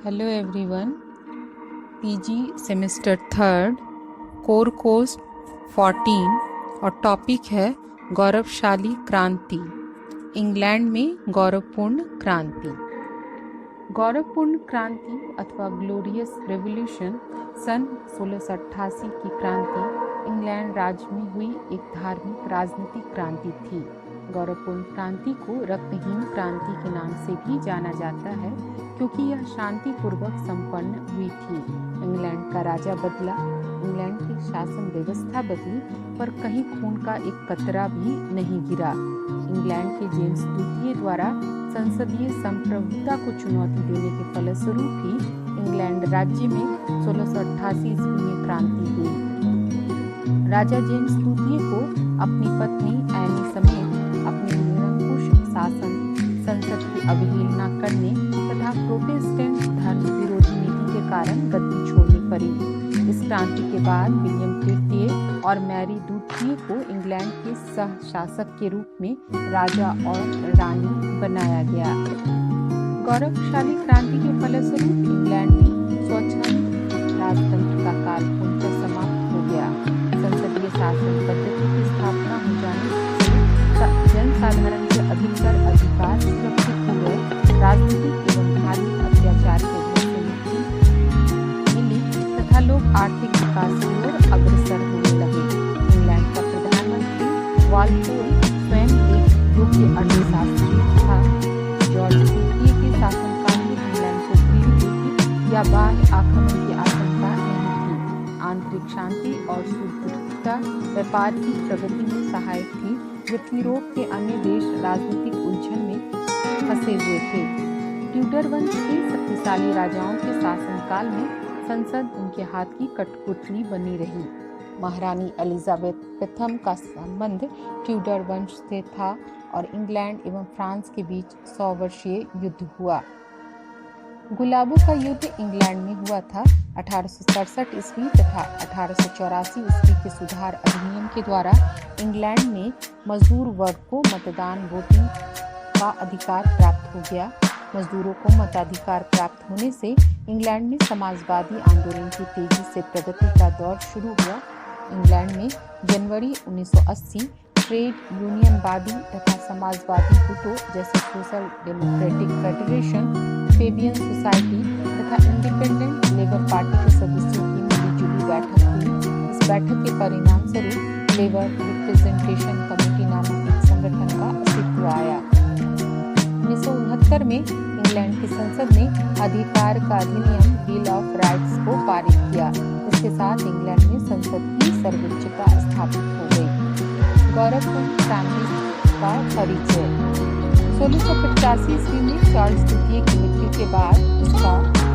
Hello everyone. PG semester third, core course 14 और topic है गौरवशाली क्रांति। इंग्लैंड में गौरवपूर्ण क्रांति। गौरवपूर्ण क्रांति अथवा ग्लोरियस रेवोल्यूशन सन 1688 की क्रांति इंग्लैंड राज्य में हुई एक धार्मिक राजनीतिक क्रांति थी। गौरवपूर्ण क्रांति को रक्तहीन क्रांति के नाम से भी जाना जाता है क्योंकि यह शांतिपूर्वक संपन्न हुई थी। इंग्लैंड का राजा बदला, इंग्लैंड की शासन व्यवस्था बदली, पर कहीं खून का एक कतरा भी नहीं गिरा। इंग्लैंड के जेम्स द्वितीय द्वारा संसदीय संप्रभुता को चुनौती देने के फलस्वरूप ही इंग्लैंड राज्य में 1688 ईस्वी में क्रांति हुई। राजा जेम्स द्वितीय को अपनी पत्नी एनी समेत अपने निरंकुश शासन, संसद की अवहेलना करने तथा प्रोटेस्टेंट धर्म विरोधी नीति के कारण गद्दी छोड़नी पड़ी। इस क्रांति के बाद विलियम तृतीय और मैरी द्वितीय को इंग्लैंड के सह शासक के रूप में राजा और रानी बनाया गया। गौरवशाली क्रांति के फलस्वरूप इंग्लैंड में स्वच्छंद राजतंत्र का काल पूर्णतः समाप्त हो गया। संसदीय शासन पद्धति की स्थापना हो जाने से जनसाधारण के अधिकतर अधिकार सुरक्षित हुए। राजनीतिक एवं धार्मिक अत्याचार के से मुक्ति मिली तथा लोग आर्थिक विकास की ओर अग्रसर होने लगे। इंग्लैंड का प्रधानमंत्री वालपोल स्वयं एक योग्य अर्थशास्त्री था। जॉर्ज तृतीय के शासनकाल में इंग्लैंड को पीढ़ी या बाढ़ आक्रमण की आशंका नहीं थी। आंतरिक शांति और सुदृढ़ता व्यापार की प्रगति में सहायक थी, जबकि यूरोप के अन्य देश राजनीतिक उलझन में फंसे हुए थे। ट्यूडर वंश के शक्तिशाली राजाओं के शासनकाल में संसद उनके हाथ की कठपुतली बनी रही। महारानी एलिजाबेथ प्रथम का संबंध ट्यूडर वंश से था और इंग्लैंड एवं फ्रांस के बीच 100 वर्षीय युद्ध हुआ। गुलाबों का युद्ध इंग्लैंड में हुआ था। 1867 ईस्वी तथा 1884 ईस्वी के सुधार अधिनियम के द्वारा इंग्लैंड में मजदूर वर्ग को मतदान वोटिंग का अधिकार प्राप्त हो गया। मजदूरों को मताधिकार प्राप्त होने से इंग्लैंड में समाजवादी आंदोलन की तेजी से प्रगति का दौर शुरू हुआ। इंग्लैंड में जनवरी 1980 ट्रेड यूनियनवादी तथा समाजवादी गुटों जैसे social democratic federation, Fabian society तथा इंडिपेंडेंट लेबर पार्टी के सदस्यों की मिलीजुली बैठक हुई। इस बैठक के परिणाम स्वरूप लेबर रिप्रेजेंटेशन कमेटी नामक एक संगठन का अस्तित्व आया। 1969 में इंग्लैंड की संसद ने अधिकार का अधिनियम बिल ऑफ राइट्स को पारित किया। इसके साथ इंग्लैंड में संसद की सर्वोच्चता स्थापित हो गई। गौरवपूर्ण क्रांति का परिचय। 1685 ईस्वी में चार्ल्स द्वितीय की मृत्यु के बाद इसका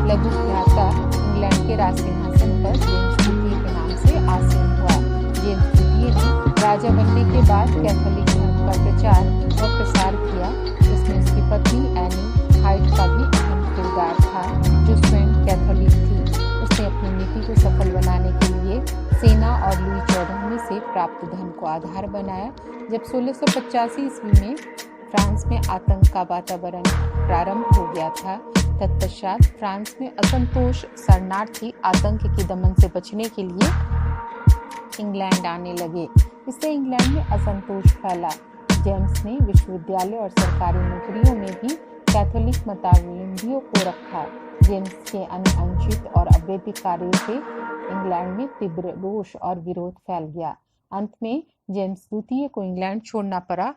लघु भ्राता इंग्लैंड के राजसिंहासन पर जेम्स द्वितीय के नाम से आसीन हुआ। जेम्स द्वितीय ने राजा बनने के बाद कैथोलिक धर्म का प्रचार व प्रसार किया, जिसमें उसकी पत्नी एनी हाइट का भी अहम किरदार था, जो स्वयं कैथोलिक थी। उसने अपनी नीति को सफल बनाने के लिए सेना और लुई 14 में से प्राप्त धन को आधार बनाया। जब 1685 ईस्वी में फ्रांस में आतंक का वातावरण प्रारंभ हो गया था, तत्पश्चात फ्रांस में असंतोष शरणार्थी आतंक के दमन से बचने के लिए इंग्लैंड आने लगे। इससे इंग्लैंड में असंतोष फैला। जेम्स ने विश्वविद्यालय और सरकारी नौकरियों में भी कैथोलिक मतावलंबियों को रखा। जेम्स के अनुचित और अवैध कार्यों से इंग्लैंड में तीव्र रोष और विरोध फैल गया। अंत में जेम्स द्वितीय को इंग्लैंड छोड़ना पड़ा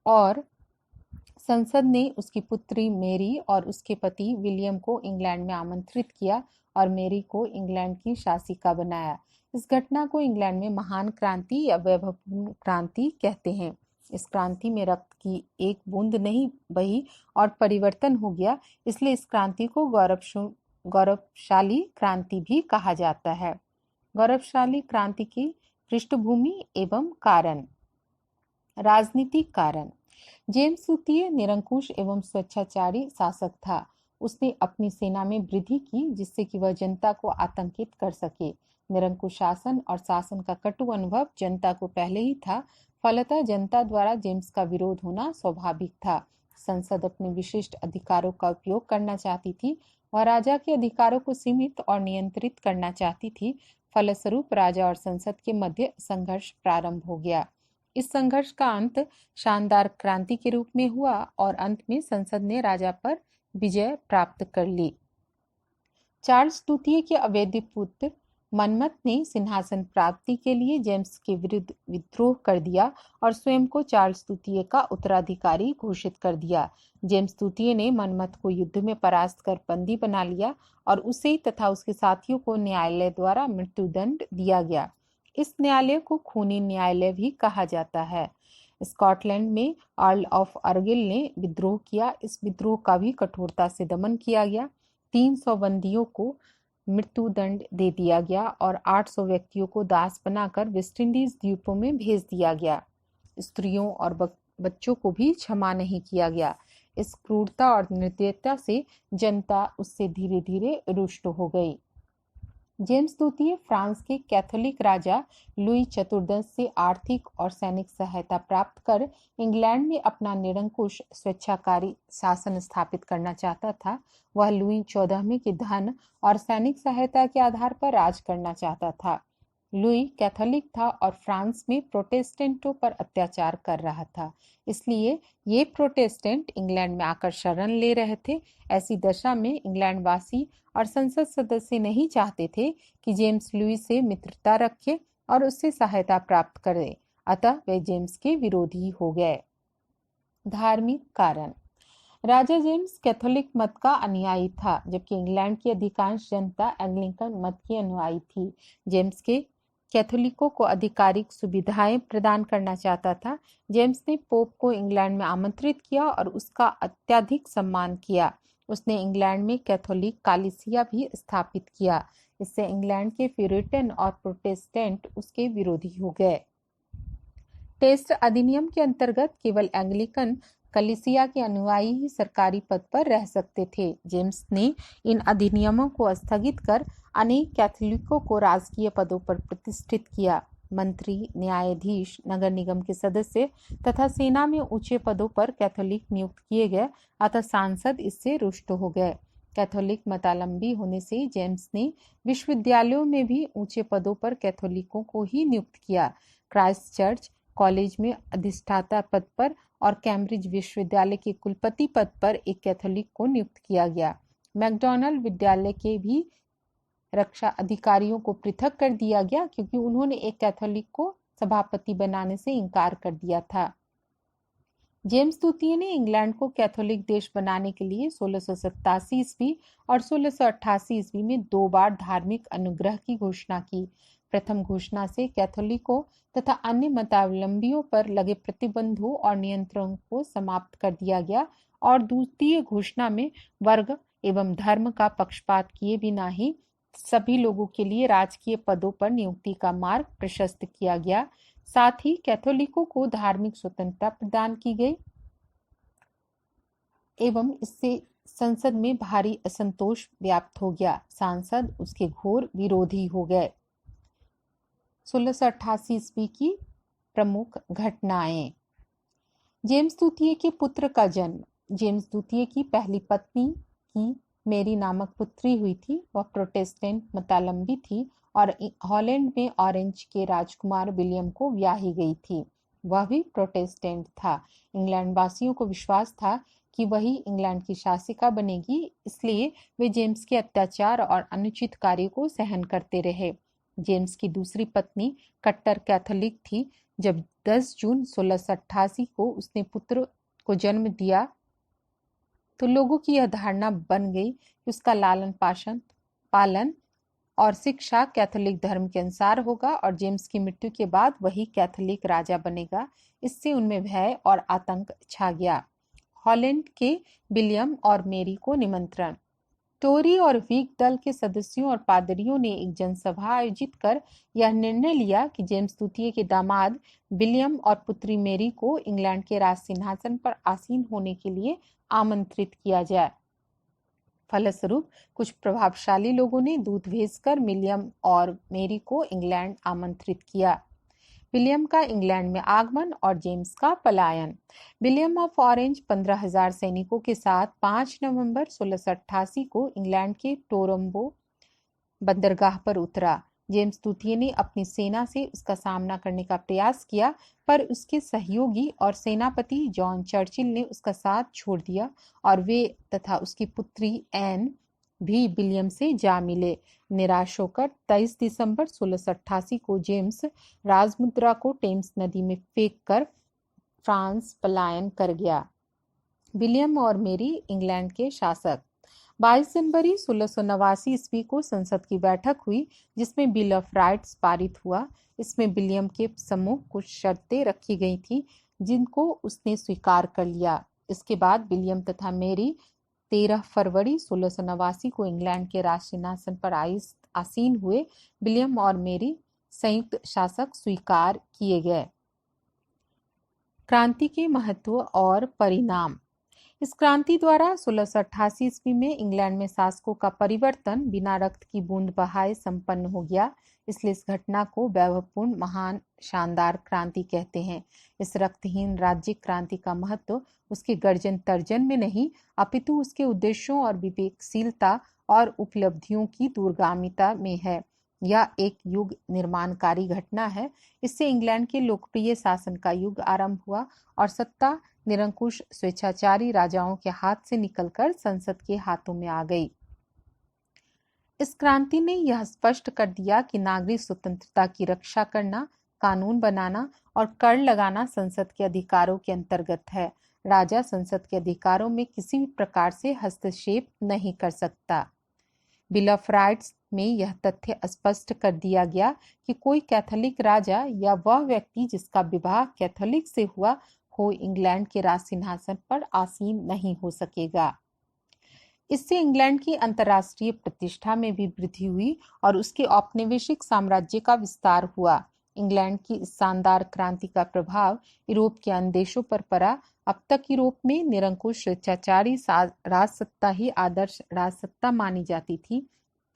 और संसद ने उसकी पुत्री मेरी और उसके पति विलियम को इंग्लैंड में आमंत्रित किया और मेरी को इंग्लैंड की शासिका बनाया। इस घटना को इंग्लैंड में महान क्रांति या वैभवपूर्ण क्रांति कहते हैं। इस क्रांति में रक्त की एक बूंद नहीं बही और परिवर्तन हो गया, इसलिए इस क्रांति को गौरवशाली क्रांति भी कहा जाता है। गौरवशाली क्रांति की पृष्ठभूमि एवं कारण। राजनीतिक कारण। जेम्स द्वितीय निरंकुश एवं स्वेच्छाचारी शासक था। उसने अपनी सेना में वृद्धि की जिससे कि वह जनता को आतंकित कर सके। निरंकुश शासन और शासन का कटु अनुभव जनता को पहले ही था, फलतः जनता द्वारा जेम्स का विरोध होना स्वाभाविक था। संसद अपने विशिष्ट अधिकारों का उपयोग करना चाहती थी। वह राजा के अधिकारों को सीमित और नियंत्रित करना चाहती थी। फलस्वरूप राजा और संसद के मध्य संघर्ष प्रारंभ हो गया। इस संघर्ष का अंत शानदार क्रांति के रूप में हुआ और अंत में संसद ने राजा पर विजय प्राप्त कर ली। चार्ल्स द्वितीय के अवैध पुत्र मनमथ ने सिंहासन प्राप्ति के लिए जेम्स के विरुद्ध विद्रोह कर दिया और स्वयं को चार्ल्स द्वितीय का उत्तराधिकारी घोषित कर दिया। जेम्स द्वितीय ने मनमथ को युद्ध में परास्त कर बंदी बना लिया और उसे तथा उसके साथियों को न्यायालय द्वारा मृत्युदंड दिया गया। इस न्यायालय को खूनी न्यायालय भी कहा जाता है। स्कॉटलैंड में अर्ल ऑफ अर्गिल ने विद्रोह किया। इस विद्रोह का भी कठोरता से दमन किया गया। 300 बंदियों को मृत्युदंड दे दिया गया और 800 व्यक्तियों को दास बनाकर वेस्ट इंडीज द्वीपों में भेज दिया गया। स्त्रियों और बच्चों को भी क्षमा नहीं किया गया। इस क्रूरता और निर्दयता से जनता उससे धीरे धीरे रुष्ट हो गई। जेम्स द्वितीय फ्रांस के कैथोलिक राजा लुई चतुर्दश से आर्थिक और सैनिक सहायता प्राप्त कर इंग्लैंड में अपना निरंकुश स्वेच्छाकारी शासन स्थापित करना चाहता था। वह लुई 14वें के धन और सैनिक सहायता के आधार पर राज करना चाहता था। लुई कैथोलिक था और फ्रांस में प्रोटेस्टेंटों पर अत्याचार कर रहा था, इसलिए ये प्रोटेस्टेंट इंग्लैंड में आकर शरण ले रहे थे। ऐसी दशा में इंग्लैंड वासी और संसद सदस्य नहीं चाहते थे कि जेम्स लुई से मित्रता रखे और उससे सहायता प्राप्त करे, अतः वे जेम्स के विरोधी हो गए। धार्मिक कारण। राजा जेम्स कैथोलिक मत का अनुयायी था, जबकि इंग्लैंड की अधिकांश जनता एंग्लिकन मत की अनुयायी थी। जेम्स के कैथोलिकों को आधिकारिक सुविधाएं प्रदान करना चाहता था। जेम्स ने पोप को इंग्लैंड में आमंत्रित किया और उसका अत्यधिक सम्मान किया। उसने इंग्लैंड में कैथोलिक कालिसिया भी स्थापित किया। इससे इंग्लैंड के प्यूरिटन और प्रोटेस्टेंट उसके विरोधी हो गए। टेस्ट अधिनियम के अंतर्गत केवल एंग्लिकन कलीसिया के अनुयायी ही सरकारी पद पर रह सकते थे। जेम्स ने इन अधिनियमों को स्थगित कर अनेक कैथोलिकों को राजकीय पदों पर प्रतिष्ठित किया। मंत्री, न्यायाधीश, नगर निगम के सदस्य तथा सेना में ऊंचे पदों पर कैथोलिक नियुक्त किए गए, अतः सांसद इससे रुष्ट हो गए। कैथोलिक मतावलंबी होने से जेम्स ने विश्वविद्यालयों में भी ऊंचे पदों पर कैथोलिकों को ही नियुक्त किया। क्राइस्ट चर्च कॉलेज में अधिष्ठाता पद पर और कैम्ब्रिज विश्वविद्यालय के कुलपति पद पर एक कैथोलिक को नियुक्त किया गया। मैकडॉनल्ड विद्यालय के भी रक्षा अधिकारियों को पृथक कर दिया गया, क्योंकि उन्होंने एक कैथोलिक को सभापति बनाने से इनकार कर दिया था। जेम्स द्वितीय ने इंग्लैंड को कैथोलिक देश बनाने के लिए 1687 ईस्वी और 1688 ईस्वी में 2 बार धार्मिक अनुग्रह की घोषणा की। प्रथम घोषणा से कैथोलिकों तथा अन्य मतावलंबियों पर लगे प्रतिबंधों और नियंत्रणों को समाप्त कर दिया गया और द्वितीय घोषणा में वर्ग एवं धर्म का पक्षपात किए बिना ही सभी लोगों के लिए राजकीय पदों पर नियुक्ति का मार्ग प्रशस्त किया गया। साथ ही कैथोलिकों को धार्मिक स्वतंत्रता प्रदान की गई एवं इससे संसद में भारी असंतोष व्याप्त हो गया। सांसद उसके घोर विरोधी हो गए। 1688 ईस्वी की प्रमुख घटनाएं। जेम्स द्वितीय के पुत्र का जन्म। जेम्स द्वितीय की पहली पत्नी की मेरी नामक पुत्री हुई थी। वह प्रोटेस्टेंट मतावलंबी थी और हॉलैंड में ऑरेंज के राजकुमार विलियम को ब्याही गई थी। वह भी प्रोटेस्टेंट था। इंग्लैंड वासियों को विश्वास था कि वही इंग्लैंड की शासिका बनेगी, इसलिए वे जेम्स के अत्याचार और अनुचित कार्यों को सहन करते रहे। जेम्स की दूसरी पत्नी कट्टर कैथोलिक थी। जब 10 जून 1688 को उसने पुत्र को जन्म दिया तो लोगों की यह धारणा बन गई कि उसका लालन पालन और शिक्षा कैथोलिक धर्म के अनुसार होगा और जेम्स की मृत्यु के बाद वही कैथोलिक राजा बनेगा। इससे उनमें भय और आतंक छा गया। हॉलैंड के विलियम और मेरी को निमंत्रण। टोरी और व्हिग दल के सदस्यों और पादरियों ने एक जनसभा आयोजित कर यह निर्णय लिया कि जेम्स द्वितीय के दामाद विलियम और पुत्री मेरी को इंग्लैंड के राज सिंहासन पर आसीन होने के लिए आमंत्रित किया जाए। फलस्वरूप कुछ प्रभावशाली लोगों ने दूत भेजकर विलियम और मेरी को इंग्लैंड आमंत्रित किया। विलियम का इंग्लैंड में आगमन और जेम्स का पलायन। विलियम ऑफ ऑरेंज 15,000 सैनिकों के साथ 5 नवंबर 1688 को इंग्लैंड के टोरंबो बंदरगाह पर उतरा। जेम्स द्वितीय ने अपनी सेना से उसका सामना करने का प्रयास किया, पर उसके सहयोगी और सेनापति जॉन चर्चिल ने उसका साथ छोड़ दिया और वे तथा उसकी पुत्री एन भी विलियम से जा मिले। निराश होकर 23 दिसंबर 1688 को जेम्स राजमुद्रा को टेम्स नदी में फेंककर फ्रांस पलायन कर गया। विलियम और मेरी इंग्लैंड के शासक। 22 जनवरी 1689 ईस्वी को संसद की बैठक हुई, जिसमें बिल ऑफ राइट्स पारित हुआ। इसमें विलियम के सम्मुख कुछ शर्तें रखी गई थी, जिनको उसने स्वीकार कर लिया। इसके बाद विलियम तथा मेरी 13 फरवरी 1689 को इंग्लैंड के राजसिंहासन पर आसीन हुए। विलियम और मेरी संयुक्त शासक स्वीकार किए गए। क्रांति के महत्व और परिणाम। इस क्रांति द्वारा 1688 ईस्वी में इंग्लैंड में शासकों का परिवर्तन बिना रक्त की बूंद बहाए संपन्न हो गया। इसलिए इस घटना को वैभवपूर्ण, महान, शानदार क्रांति कहते हैं। इस रक्तहीन राज्य क्रांति का महत्व उसके गर्जन तर्जन में नहीं, अपितु उसके उद्देश्यों और विवेकशीलता और उपलब्धियों की दूरगामिता में है। यह एक युग निर्माणकारी घटना है। इससे इंग्लैंड के लोकप्रिय शासन का युग आरंभ हुआ और सत्ता निरंकुश स्वेच्छाचारी राजाओं के हाथ से निकलकर संसद के हाथों में आ गई। इस क्रांति ने यह स्पष्ट कर दिया कि नागरिक स्वतंत्रता की रक्षा करना, कानून बनाना और कर लगाना संसद के अधिकारों के अंतर्गत है। राजा संसद के अधिकारों में किसी भी प्रकार से हस्तक्षेप नहीं कर सकता। बिल ऑफ राइट्स में यह तथ्य स्पष्ट कर दिया गया कि कोई कैथोलिक राजा या वह व्यक्ति जिसका विवाह कैथोलिक से हुआ हो इंग्लैंड के राज सिंहासन पर आसीन नहीं हो सकेगा। इससे इंग्लैंड की अंतर्राष्ट्रीय प्रतिष्ठा में भी वृद्धि हुई और उसके औपनिवेशिक साम्राज्य का विस्तार हुआ। इंग्लैंड की इस शानदार क्रांति का प्रभाव यूरोप के अन्य देशों पर पड़ा। अब तक यूरोप में निरंकुश स्वेच्छाचारी राजसत्ता ही आदर्श राजसत्ता मानी जाती थी,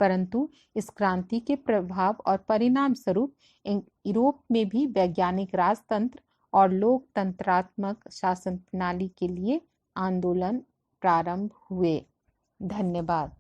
परंतु इस क्रांति के प्रभाव और परिणाम स्वरूप यूरोप में भी वैज्ञानिक राजतंत्र और लोकतंत्रात्मक शासन प्रणाली के लिए आंदोलन प्रारंभ हुए। धन्यवाद।